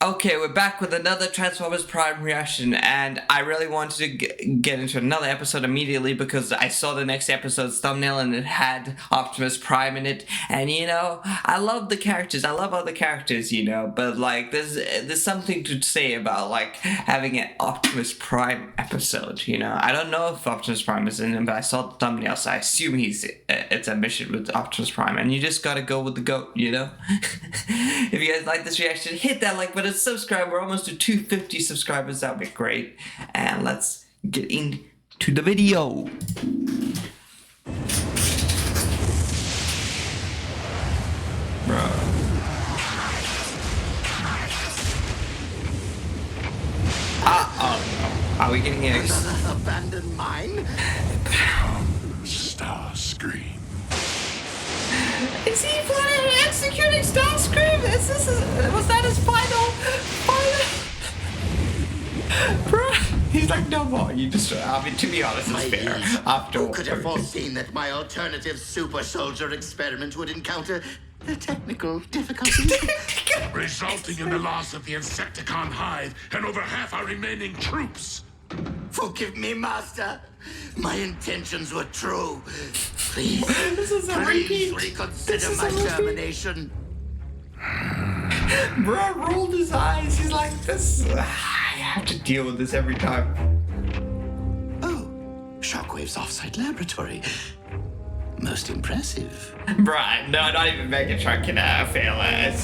Okay, we're back with another Transformers Prime reaction, and I really wanted to get into another episode immediately because I saw the next episode's thumbnail and it had Optimus Prime in it, and you know, I love the characters, I love other characters, you know, but like, there's something to say about like having an Optimus Prime episode, you know. I don't know if Optimus Prime is in it, but I saw the thumbnail, so I assume it's a mission with Optimus Prime, and you just gotta go with the goat, you know. If you guys like this reaction, hit that like button, subscribe. We're almost to 250 subscribers. That would be great. And let's get into the video. Bro. Oh no. Are we getting it? Abandoned mine? Starscream. Is he planning on executing Starscream? Was that his final? Bro, he's like, no more. You just, I mean, to be honest, it's fair. After Who could have foreseen that my alternative super soldier experiment would encounter technical difficulties? Resulting in the loss of the Decepticon hive and over half our remaining troops. Forgive me, Master. My intentions were true. Please, repeat. Reconsider my termination. Bro rolled his eyes. He's like, this. I have to deal with this every time. Oh, Shockwave's offsite laboratory. Most impressive. Bruh, no, not even Megatron can fail it.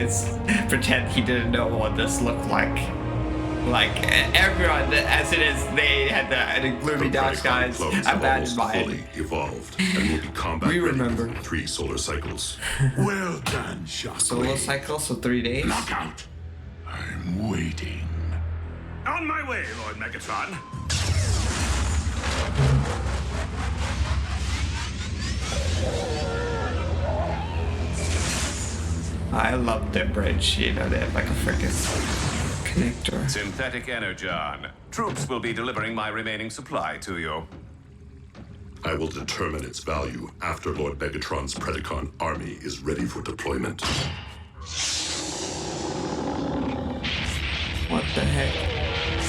It's pretend he didn't know what this looked like. Like, everyone, as it is, they had the gloomy dark skies abandoned by fully evolved and will be combat we ready remember. within 3 solar cycles. Well done, Shockwave. Solar cycle, so 3 days. Knockout. I'm waiting. On my way, Lord Megatron. I love their bridge, you know, they have like a freaking connector. Synthetic energon. Troops will be delivering my remaining supply to you. I will determine its value after Lord Megatron's Predacon army is ready for deployment. What the heck?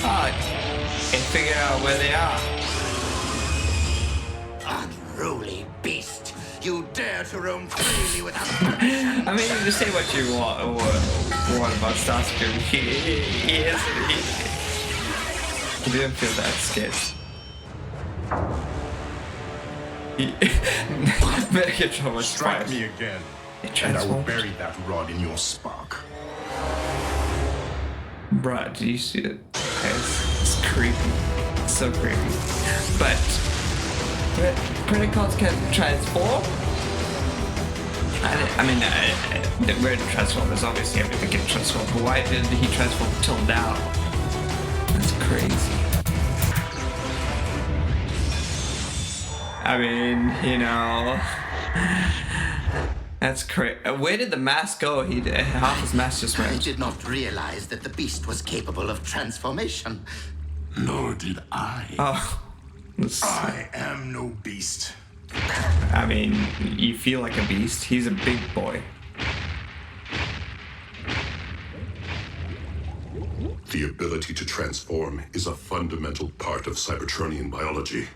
Oh, they figure out where they are. Unruly beast. You dare to roam freely without permission. I mean, you just say what you want about Starscream. He didn't feel that scared. Megatron was Strike me again, and I will bury that rod in your spark. Bruh, do you see it? It's creepy. It's so creepy. But Predacons can transform? I mean, we're Transformers, obviously everything can transform, but why did he transform till now? That's crazy. I mean, you know, that's crazy. Where did the mask go? Half his mask just I went. did not realize that the beast was capable of transformation. Nor did I. Oh. I am no beast. I mean, you feel like a beast. He's a big boy. The ability to transform is a fundamental part of Cybertronian biology.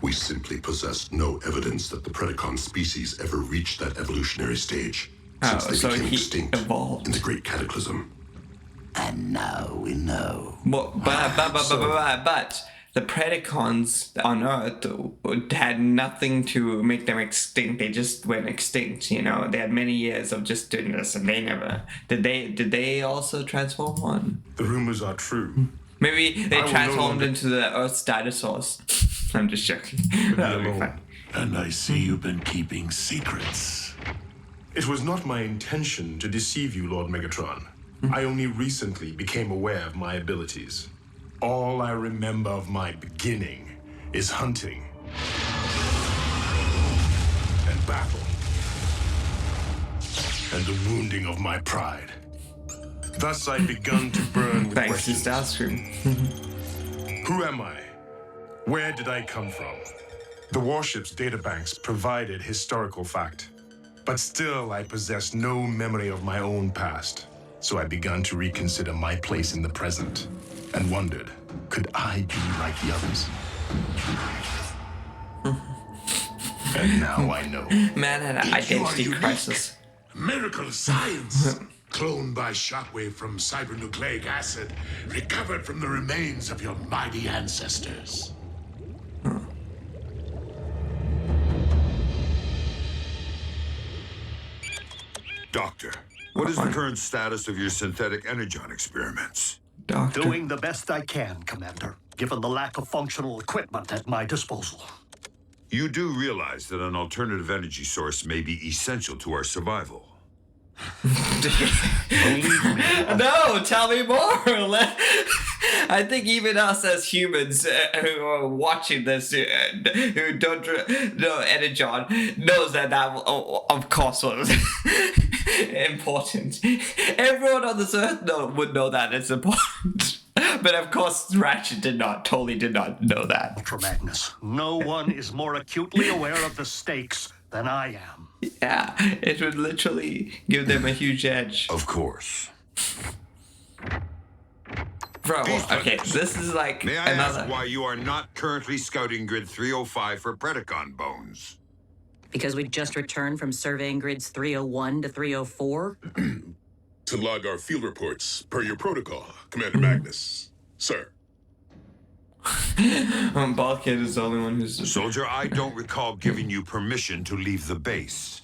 We simply possess no evidence that the Predacon species ever reached that evolutionary stage, since they so became he extinct evolved. in the Great Cataclysm. And now we know. But the Predacons on Earth had nothing to make them extinct. They just went extinct, you know. They had many years of just doing this, and they never... Did they also transform one? The rumors are true. Maybe they will transformed no longer- into the Earth's dinosaurs. I'm just joking. That would be fun. And I see you've been keeping secrets. It was not my intention to deceive you, Lord Megatron. I only recently became aware of my abilities. All I remember of my beginning is hunting and battle and the wounding of my pride. Thus I've begun to burn with Thanks to questions. Starscream. Who am I? Where did I come from? The warship's databanks provided historical fact, but still I possess no memory of my own past. So I began to reconsider my place in the present and wondered, could I be like the others? And now I know. Man had an identity crisis. Miracle science. Cloned by shockwave from cybernucleic acid, recovered from the remains of your mighty ancestors. Doctor, what is the current status of your synthetic energon experiments? Doctor. Doing the best I can, Commander, given the lack of functional equipment at my disposal. You do realize that an alternative energy source may be essential to our survival. No, tell me more. I think even us as humans who are watching this, who don't know Energon, knows that of course was important. Everyone on this earth would know that it's important. But of course, Ratchet totally did not know that. Ultra Magnus, no one is more acutely aware of the stakes than I am. Yeah, it would literally give them a huge edge. Of course. Bro, okay, this is like May I another... ask why you are not currently scouting Grid 305 for Predacon bones? Because we just returned from surveying grids 301 to 304? To log our field reports per your protocol, Commander Magnus. Sir. BULKHEAD is the only one who's... Soldier, I don't recall giving you permission to leave the base.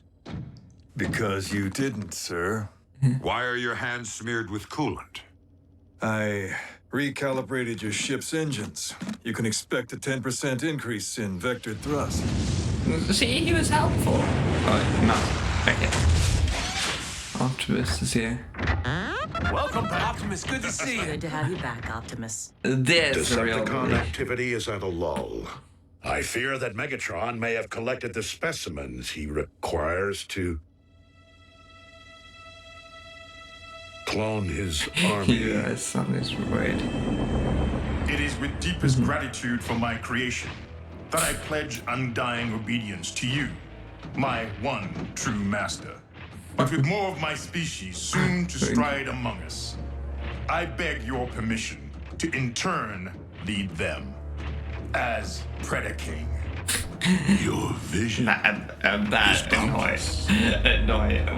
Because you didn't, sir. Why are your hands smeared with coolant? I recalibrated your ship's engines. You can expect a 10% increase in vector thrust. See, he was helpful. Oh, no. Okay. Optimus is here. Welcome back. Optimus, good to see you. Good to have you back, Optimus. There's the real... Decepticon activity is at a lull. I fear that Megatron may have collected the specimens he requires to clone his army. Yeah, something's weird. It is with deepest gratitude for my creation that I pledge undying obedience to you, my one true master. But with more of my species soon to stride among us, I beg your permission to in turn lead them as Predaking. Your vision. That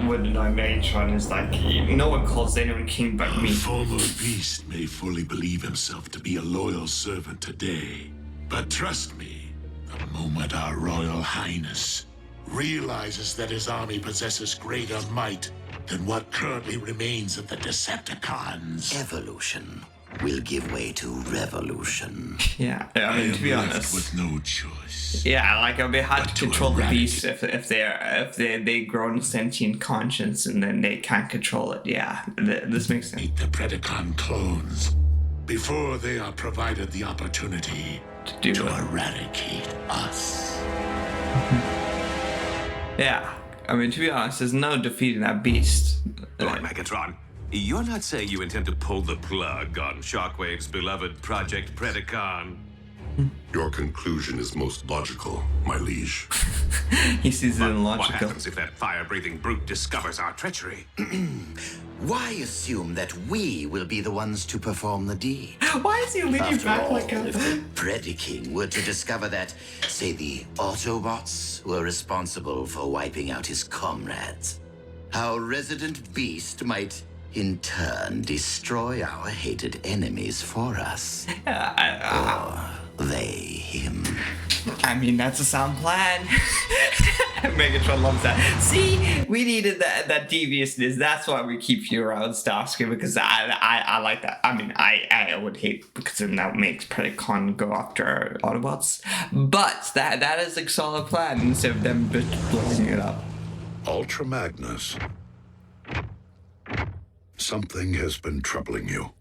would annoy Megatron is like, no one calls anyone king but A me. former beast may fully believe himself to be a loyal servant today. But trust me, the moment our Royal Highness realizes that his army possesses greater might than what currently remains of the Decepticons. Evolution will give way to revolution. Yeah, I mean, to be honest. With no choice. Yeah, like it'll be hard But to to control the eradicate. beast if they grow a sentient conscience and then they can't control it. Yeah, this makes sense. Meet the Predacon clones before they are provided the opportunity To do to it. eradicate us. Yeah, I mean, to be honest, there's no defeating that beast. Lord Megatron, you're not saying you intend to pull the plug on Shockwave's beloved Project Predacon? Your conclusion is most logical, my liege. He sees it in What logical. happens if that fire-breathing brute discovers our treachery? Why assume that we will be the ones to perform the deed? Why is he leaning After back all, like a... if the Predaking were to discover that, say, the Autobots were responsible for wiping out his comrades, our resident beast might, in turn, destroy our hated enemies for us. Or they him. I mean, that's a sound plan. Megatron loves that. See, we needed that deviousness. That's why we keep you around Starscream, because I like that. I mean, I would hate, because then that makes Predacon go after Autobots. But that is a solid plan instead of them just blowing it up. Ultra Magnus. Something has been troubling you.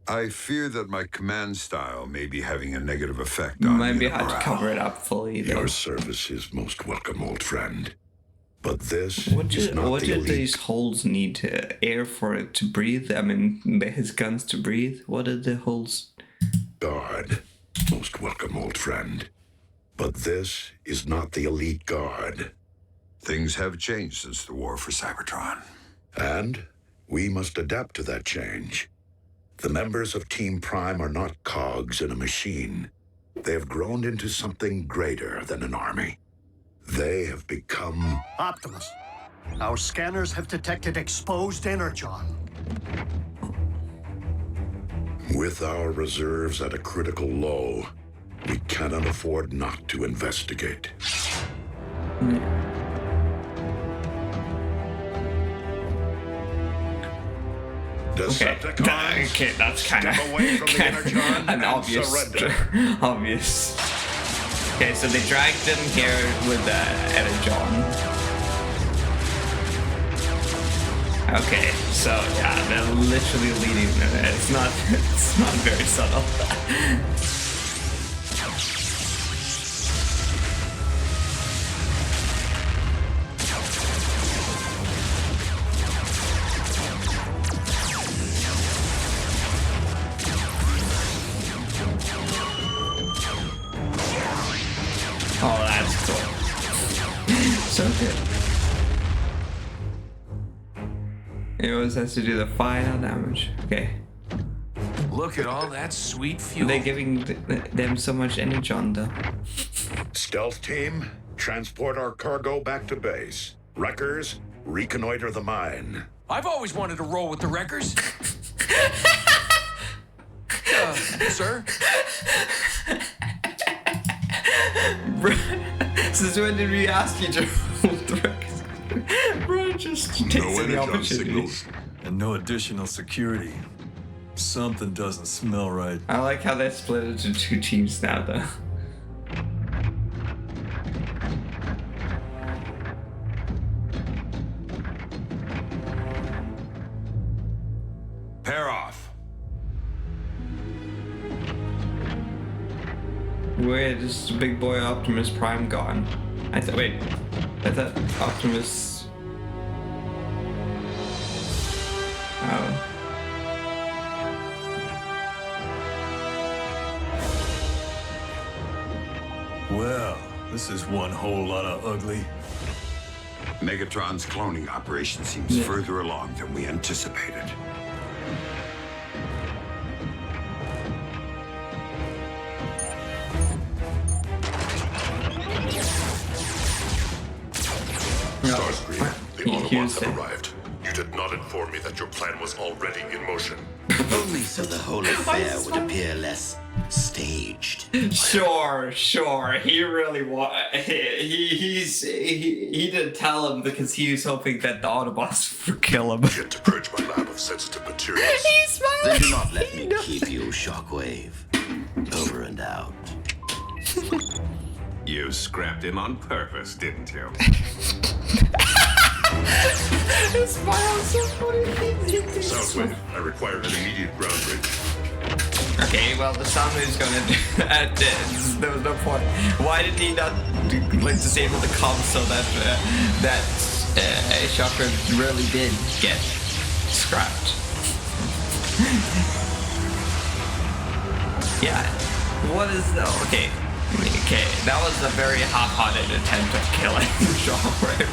I fear that my command style may be having a negative effect on Might be unit hard to morale. cover it up fully, though. Your service is most welcome, old friend. But this What is not the did elite. these holes need to air for it to breathe? I mean, his guns to breathe? What did the holes... Guard. Most welcome, old friend. But this is not the elite guard. Things have changed since the war for Cybertron. And We must adapt to that change. The members of Team Prime are not cogs in a machine. They have grown into something greater than an army. They have become... Optimus, our scanners have detected exposed energon. With our reserves at a critical low, we cannot afford not to investigate. Decepticons, Okay, that's kind of step away from the energon an and obvious. surrender. Obvious. Okay, so they dragged him here with the energon. Okay, so yeah, they're literally leading. It's not very subtle. Oh, that's cool. So good. It always has to do the final damage. Okay. Look at all that sweet fuel. They're giving them so much energy on though. Stealth team, transport our cargo back to base. Wreckers, reconnoiter the mine. I've always wanted to roll with the wreckers. Sir? Since when did we ask you to roll the wreckers? Bro, just takes No the energon opportunity. signals. And no additional security. Something doesn't smell right. I like how they're split into two teams now though. Pair off. Where is the big boy Optimus Prime gone? I thought Optimus... Oh. Well, this is one whole lot of ugly. Megatron's cloning operation seems further along than we anticipated. Starscream, the He Autobots hears have it. arrived. You did not inform me that your plan was already in motion. Only so the whole affair would appear less staged. Sure. He really he didn't tell him because he was hoping that the Autobots would kill him. Get to purge my lab of sensitive materials. He's smiling. Then do not let me keep you, Shockwave. Over and out. You scrapped him on purpose, didn't you? His smile is so funny. Soundwave, I require an immediate ground bridge. Okay, well the Soundwave is gonna do there was no point. Why did he not disable the comms so that Shockwave really did get scrapped? Yeah. What is the okay, that was a very half-hearted attempt of killing Shockwave.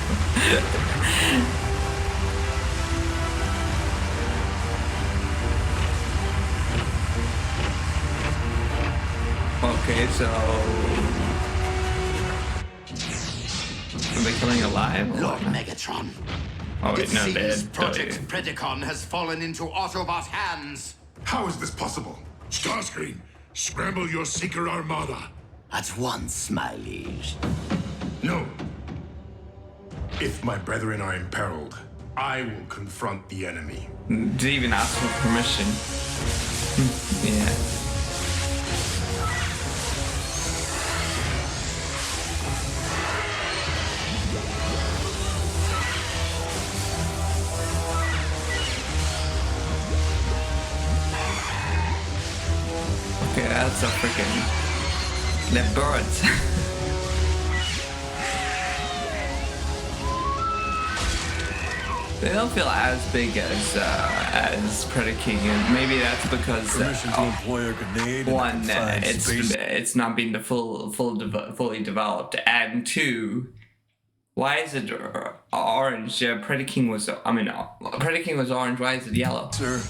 Okay, so are they coming alive? Lord Megatron. Oh wait, It no, seems they're Project Predacon has fallen into Autobot hands. How is this possible? Starscream, scramble your Seeker Armada. At once, my liege. No. If my brethren are imperiled, I will confront the enemy. Did he even ask for permission? Yeah. Okay, that's a freaking... They're birds. They don't feel as big as Predaking, and maybe that's because Permission to employ a grenade. in a one, confined space. it's not been the fully developed, and two, Why is it orange? Predaking was, Predaking was orange. Why is it yellow? Sir,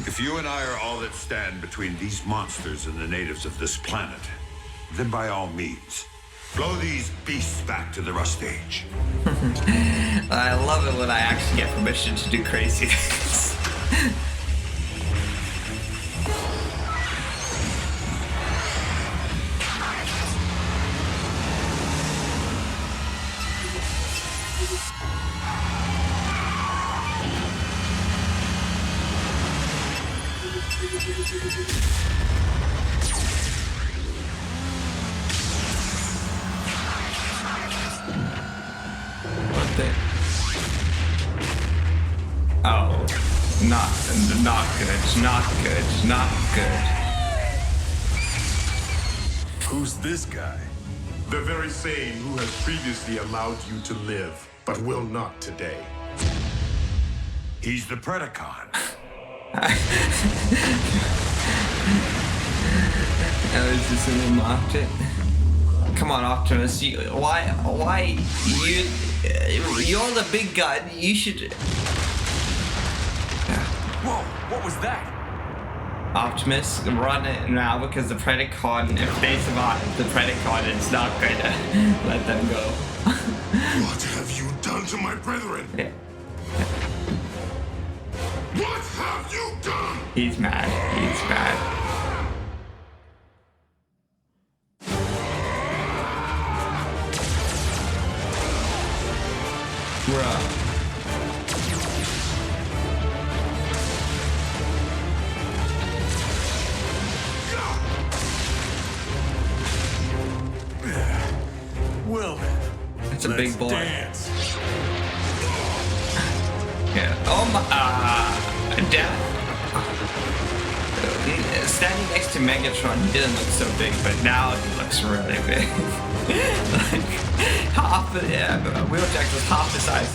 if you and I are all that stand between these monsters and the natives of this planet, then by all means, blow these beasts back to the rust age. I love it when I actually get permission to do crazy things. What the? Oh, not good, not good, not good. Who's this guy? The very same who has previously allowed you to live, but will not today. He's the Predacon. I was just in the market. Come on, Optimus. Why you're the big gun. You should. Whoa, what was that? Optimus, run it now because the Predacon, if they survive, the Predacon is not going to let them go. What have you done to my brethren? Yeah. What have you done? He's mad. He's mad. Bruh. Well then, It's a big boy. dance. Yeah. Oh my. Down. Standing next to Megatron, he didn't look so big, but now he looks really big. Like half of Wheeljack was half the size.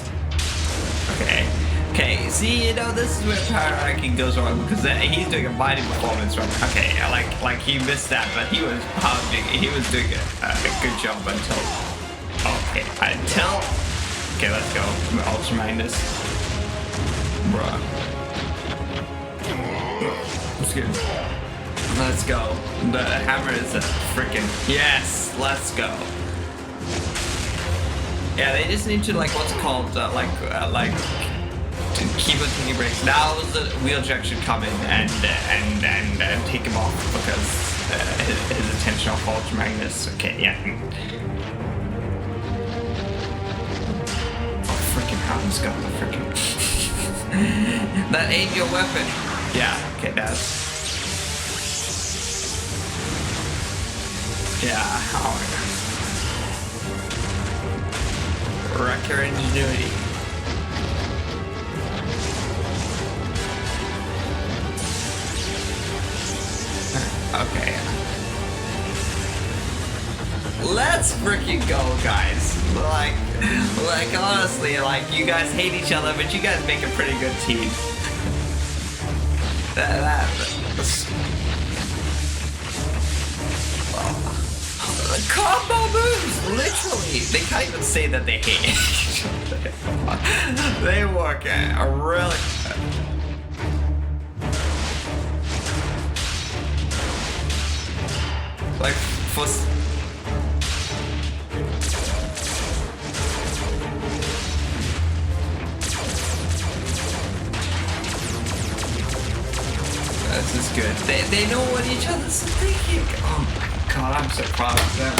Okay. Okay. See, this is where power ranking goes wrong because he's doing a mighty performance run. Okay. Like he missed that, but he was pounding. He was doing a good job until. Okay. Until. Okay. Let's go. Ultra Magnus. Bruh. Let's go. The hammer is a freaking yes. Let's go. Yeah, they just need to what's it called to keep on taking breaks. Now the Wheeljack should come in and take him off because his attention off Ultra Magnus. Okay, yeah. Oh, freaking hammer's got the freaking that ain't your weapon. Yeah. Okay, that's. Yeah, wreck your ingenuity. Okay. Let's freaking go, guys. Like honestly, you guys hate each other, but you guys make a pretty good team. The combo moves, literally. They can't even say that they hate each other. They work really. Like for. This is good. They know what each other's thinking. Oh my god, I'm so proud of them.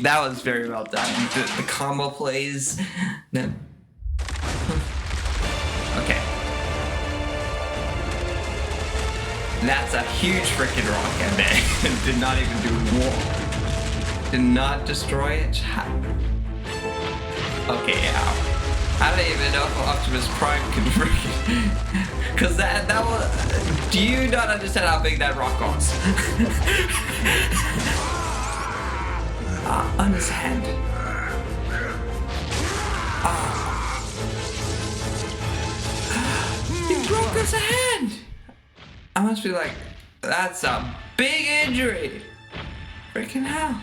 That was very well done. The combo plays. Okay. That's a huge freaking rock and they did not even do war. Did not destroy it. Okay, yeah. I don't even know if Optimus Prime can freaking. Cause that was. Do you not understand how big that rock was? On his hand. He broke his hand! I must be like, that's a big injury! Freaking hell.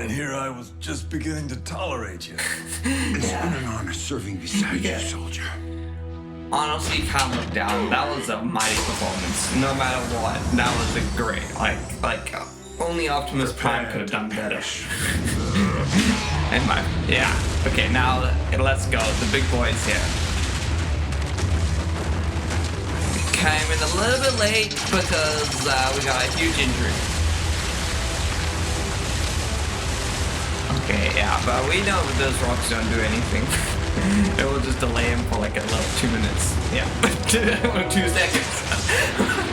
And here I was just beginning to tolerate you. It's been an honor serving beside you, soldier. Honestly, you can't look down. That was a mighty performance. No matter what, that was a great. Only Optimus Prime could have done better. Okay, now let's go. The big boys here. Came in a little bit late because we got a huge injury. Okay, yeah, but we know that those rocks don't do anything. It will just delay him for like a little 2 minutes. Yeah, 2 seconds.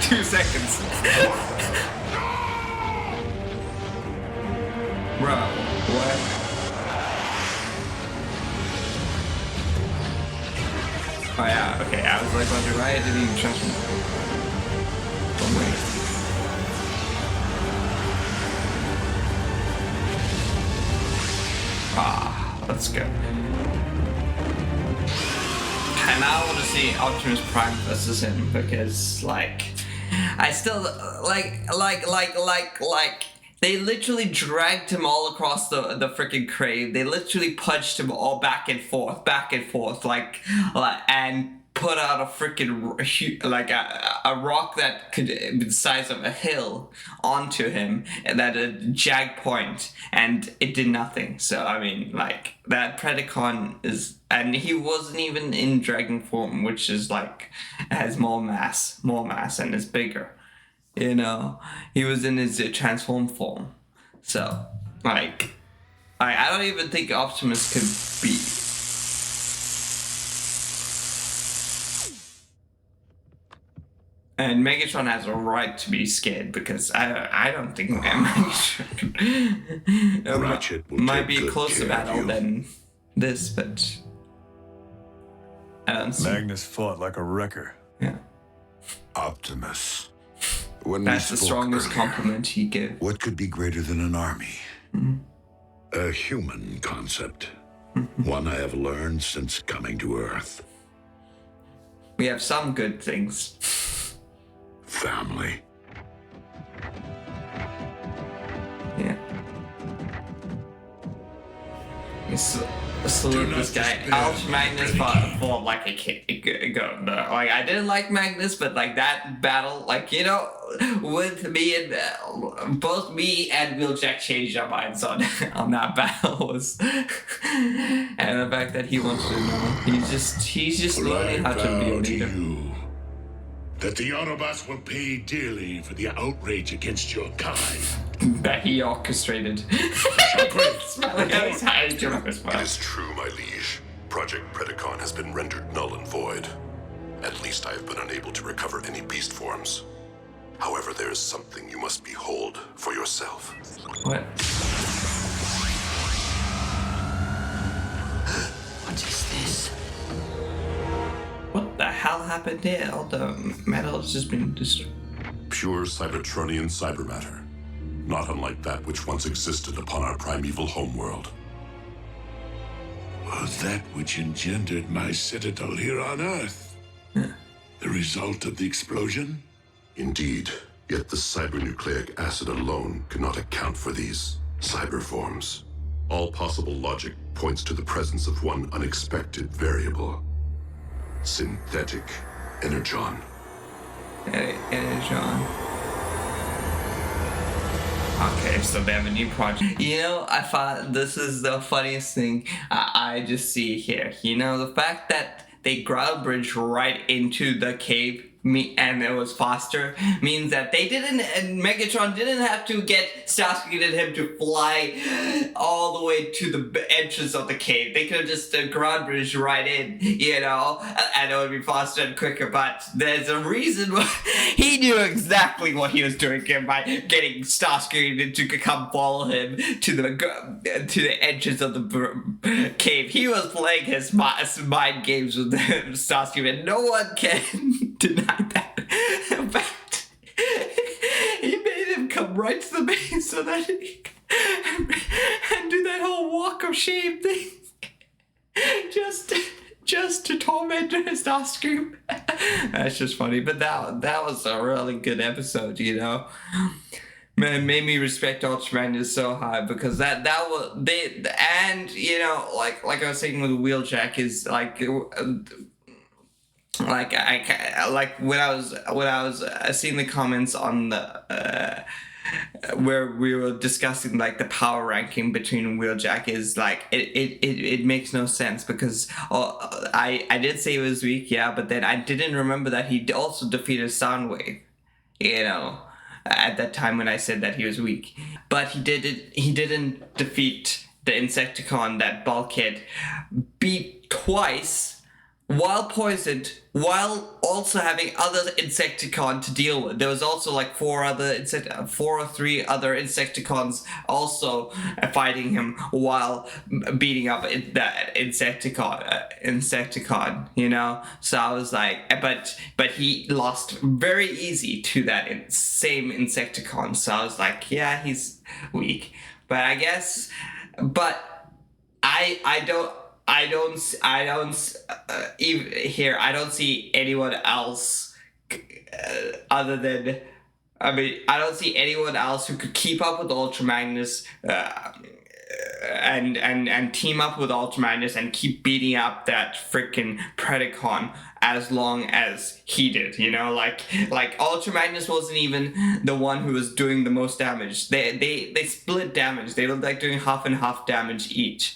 2 seconds. Bro, what? Oh yeah, okay, I was like, wondering why I didn't even trust him. Oh wait. Let's go. And I want to see Optimus Prime versus him because, like, I still like. They literally dragged him all across the freaking crane. They literally punched him all back and forth, like and put out a freaking like a rock that could be the size of a hill onto him, and at a jag point, and it did nothing. So I mean, like, that Predacon is, and he wasn't even in dragon form, which is like has more mass, and is bigger. You know, he was in his transform form. So, like, I don't even think Optimus could be. And Megatron has a right to be scared because I don't think Megatron RATCHET might be a closer battle than this, but I don't see. Magnus fought like a wrecker. Yeah. Optimus. When That's the strongest earlier, compliment he gave. What could be greater than an army? A human concept. One I have learned since coming to Earth. We have some good things. Family. Yeah. Salute this guy. Ultra Magnus fought like a kid. Like, I didn't like Magnus, but like that battle, like, you know, with me and both me and Wheeljack changed our minds on that battle was, and the fact that he wants to know, he's just learning how to be a leader. That the Autobots will pay dearly for the outrage against your kind. That he orchestrated. It is true, my liege. Project Predacon has been rendered null and void. At least I have been unable to recover any beast forms. However, there is something you must behold for yourself. What? What is this? What the hell happened here? All the metal has just been destroyed. Pure Cybertronian cyber matter. Not unlike that which once existed upon our primeval homeworld. Was that which engendered my citadel here on Earth? The result of the explosion? Indeed. Yet the cybernucleic acid alone cannot account for these cyber forms. All possible logic points to the presence of one unexpected variable. Synthetic energon. Energon. Okay, so they have a new project. You know, I thought this is the funniest thing I just see here. You know, the fact that they ground bridge right into the cave and it was faster means that they didn't, and Megatron didn't have to get Starscream and him to fly all the way to the entrance of the cave. They could have just ground bridge right in, you know, and it would be faster and quicker. But there's a reason why he knew exactly what he was doing by getting Starscream to come follow him to the entrance of the cave. He was playing his mind games with Starscream, and no one can deny that. In fact, he made him come right to the base so that he and do that whole walk of shame thing, just to torment Starscream. That's just funny. But that was a really good episode, you know. made me respect Ultraman so high, because that was they, and you know, like I was saying with Wheeljack is like when I was seeing the comments on the where we were discussing like the power ranking between Wheeljack, is like it makes no sense, because I did say he was weak, yeah, but then I didn't remember that he also defeated Soundwave, you know, at that time when I said that he was weak. But he didn't defeat the Insecticon that Bulkhead beat twice while poisoned, while also having other Insecticon to deal with. There was also like 4 or 3 other Insecticons also fighting him while beating up that Insecticon, you know? So I was like, but he lost very easy to that same Insecticon. So I was like, yeah, he's weak. But I guess, but I don't see anyone else other than, I don't see anyone else who could keep up with Ultra Magnus and team up with Ultra Magnus and keep beating up that freaking Predacon as long as he did, you know, like Ultra Magnus wasn't even the one who was doing the most damage. They split damage. They were like doing half and half damage each.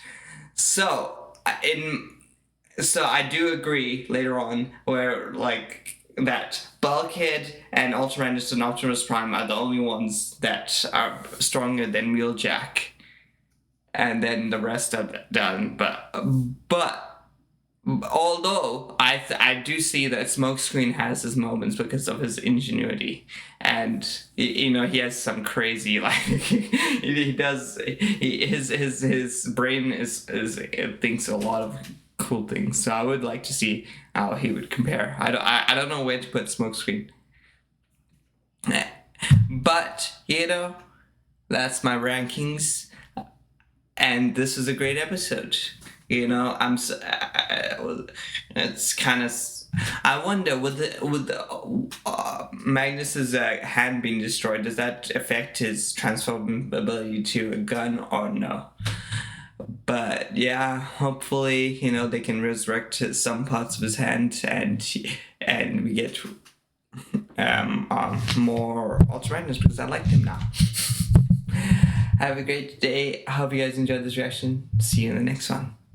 So I do agree later on where like that Bulkhead and Ultra Magnus and Optimus Prime are the only ones that are stronger than Wheeljack, and then the rest are done. But although I do see that Smokescreen has his moments because of his ingenuity, and you know, he has some crazy like his brain is thinks a lot of cool things. So I would like to see how he would compare. I don't know where to put Smokescreen, but you know, that's my rankings, and this was a great episode. You know, it's kind of, I wonder, with Magnus's hand being destroyed, does that affect his transformability to a gun or no? But yeah, hopefully, you know, they can resurrect some parts of his hand, and we get more Ultra Magnus, because I like him now. Have a great day. I hope you guys enjoyed this reaction. See you in the next one.